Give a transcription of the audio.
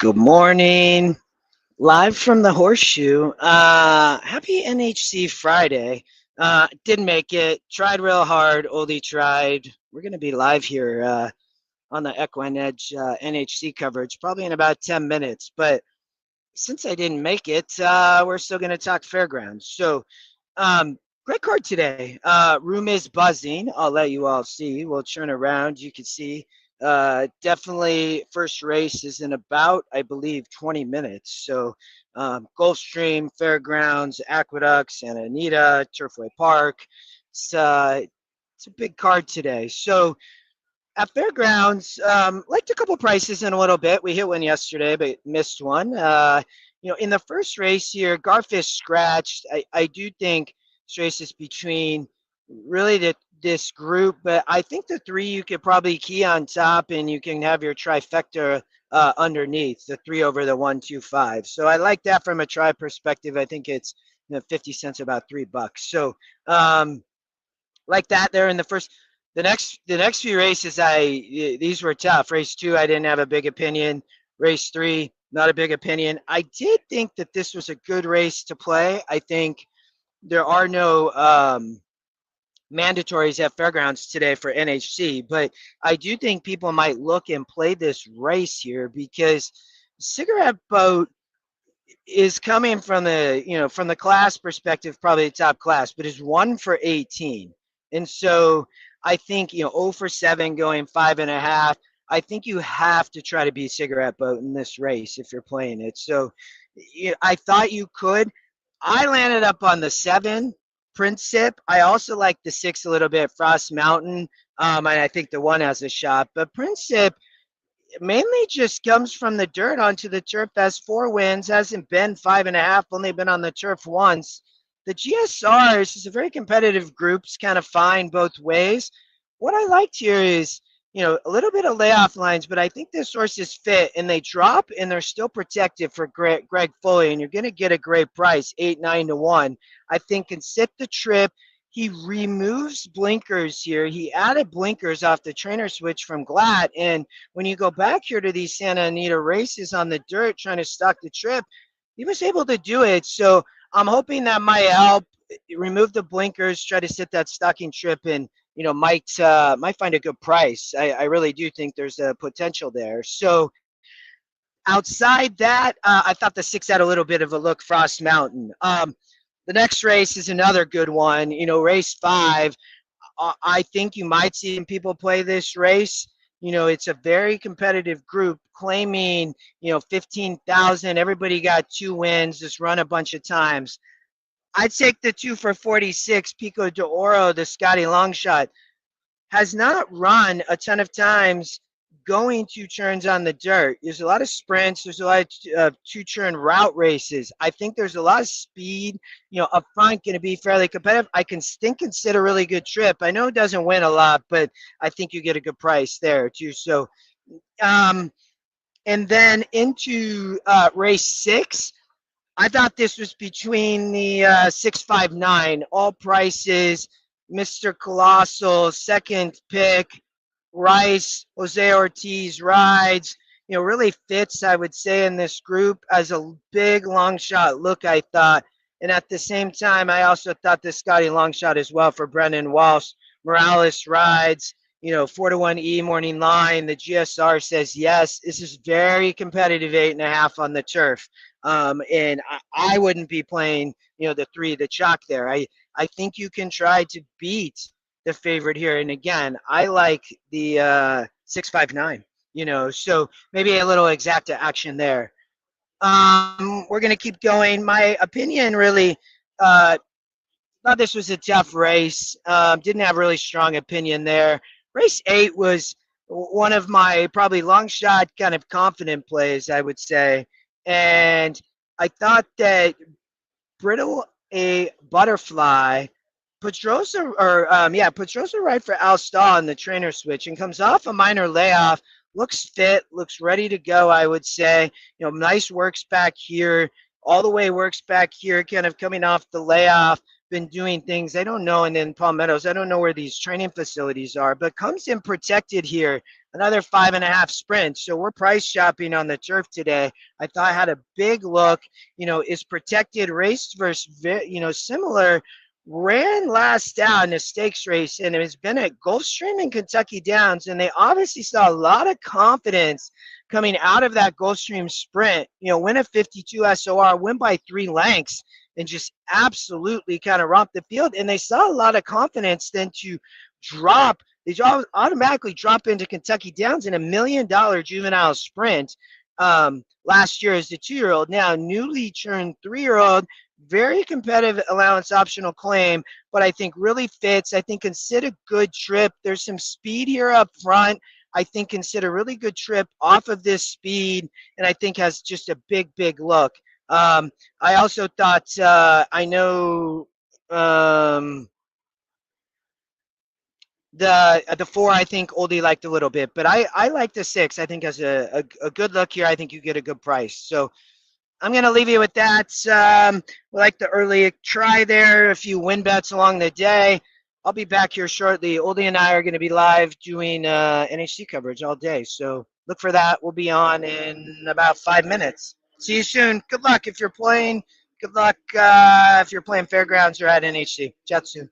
Good morning. Live from the Horseshoe. Happy NHC Friday. Didn't make it. Tried real hard. Oldie tried. We're going to be live here on the EquinEdge NHC coverage probably in about 10 minutes. But since I didn't make it, we're still going to talk fairgrounds. So great card today. Room is buzzing. I'll let you all see. We'll turn around. You can see. Definitely first race is in about, I believe, 20 minutes. So Gulfstream, Fairgrounds, Aqueduct, Santa Anita, Turfway Park. It's a big card today. So at Fairgrounds, liked a couple prices in a little bit. We hit one yesterday, but missed one. In the first race here, Garfish scratched. I do think this race is between really this group, but I think the three you could probably key on top, and you can have your trifecta underneath the 3 over the 1, 2, 5. So I like that from a try perspective. I think it's 50 cents, about $3. So like that there in the first. The next few races, these were tough. Race 2, I didn't have a big opinion. Race 3, not a big opinion. I did think that this was a good race to play. I think there are no mandatories at Fairgrounds today for NHC, but I do think people might look and play this race here because Cigarette Boat is coming from the class perspective, probably the top class, but is 1 for 18. And so I think, 0 for 7 going 5.5. I think you have to try to beat Cigarette Boat in this race if you're playing it. So I thought you could. I landed up on the 7, Princip. I also like the 6 a little bit, Frost Mountain. And I think the 1 has a shot. But Princip mainly just comes from the dirt onto the turf, has 4 wins, hasn't been 5.5, only been on the turf once. The GSRs is a very competitive group. It's kind of fine both ways. What I liked here is, a little bit of layoff lines, but I think this horse is fit, and they drop, and they're still protected for Greg Foley, and you're going to get a great price, 8-9 to 1. I think can sit the trip. He removes blinkers here. He added blinkers off the trainer switch from Glatt, and when you go back here to these Santa Anita races on the dirt trying to stock the trip, he was able to do it. So I'm hoping that might help remove the blinkers, try to sit that stocking trip, and might find a good price. I really do think there's a potential there. So outside that, I thought the 6 had a little bit of a look, Frost Mountain. The next race is another good one. Race 5. I think you might see people play this race. It's a very competitive group claiming, 15,000. Everybody got 2 wins, just run a bunch of times. I'd take the 2 for 46, Pico de Oro, the Scotty Longshot. Has not run a ton of times going 2 turns on the dirt. There's a lot of sprints. There's a lot of 2-turn route races. I think there's a lot of speed, up front, going to be fairly competitive. I can consider a really good trip. I know it doesn't win a lot, but I think you get a good price there too. So, and then into race 6, I thought this was between the 659, all prices, Mr. Colossal, second pick, Rice, Jose Ortiz rides, really fits, I would say, in this group as a big long shot look, I thought. And at the same time, I also thought this Scotty long shot as well for Brendan Walsh. Morales rides, 4 to 1 E morning line. The GSR says yes. This is very competitive, 8.5 on the turf. And I wouldn't be playing, the 3, the chalk there. I think you can try to beat the favorite here. And again, I like the 659, so maybe a little exacta action there. We're going to keep going. My opinion really, thought this was a tough race. Didn't have really strong opinion there. Race 8 was one of my probably long shot kind of confident plays, I would say. And I thought that Brittle a Butterfly, Pedrosa right for Al Stahl in the trainer switch, and comes off a minor layoff, looks fit, looks ready to go, I would say. Nice works back here, all the way works back here, kind of coming off the layoff, been doing things, I don't know, and then Palmettos, I don't know where these training facilities are, but comes in protected here another 5.5 sprints. So we're price shopping on the turf today. I thought I had a big look. Is protected race versus similar. Ran last out in a stakes race, and it has been at Gulfstream and Kentucky Downs, and they obviously saw a lot of confidence coming out of that Gulfstream sprint. Win a 52 SOR, win by 3 lengths, and just absolutely kind of romped the field. And they saw a lot of confidence then to drop. They automatically drop into Kentucky Downs in $1 million juvenile sprint last year as the 2-year-old. Now, newly turned 3-year-old, very competitive allowance optional claim, but I think really fits. I think consider good trip. There's some speed here up front. I think consider really good trip off of this speed, and I think has just a big, big look. I also thought, I know the 4 I think Oldie liked a little bit, but I like the 6. I think has a good look here. I think you get a good price. So I'm going to leave you with that. We like the early try there, a few win bets along the day. I'll be back here shortly. Oldie and I are going to be live doing NHC coverage all day. So look for that. We'll be on in about 5 minutes. See you soon. Good luck if you're playing. Good luck if you're playing Fairgrounds or at NHC. Chat soon.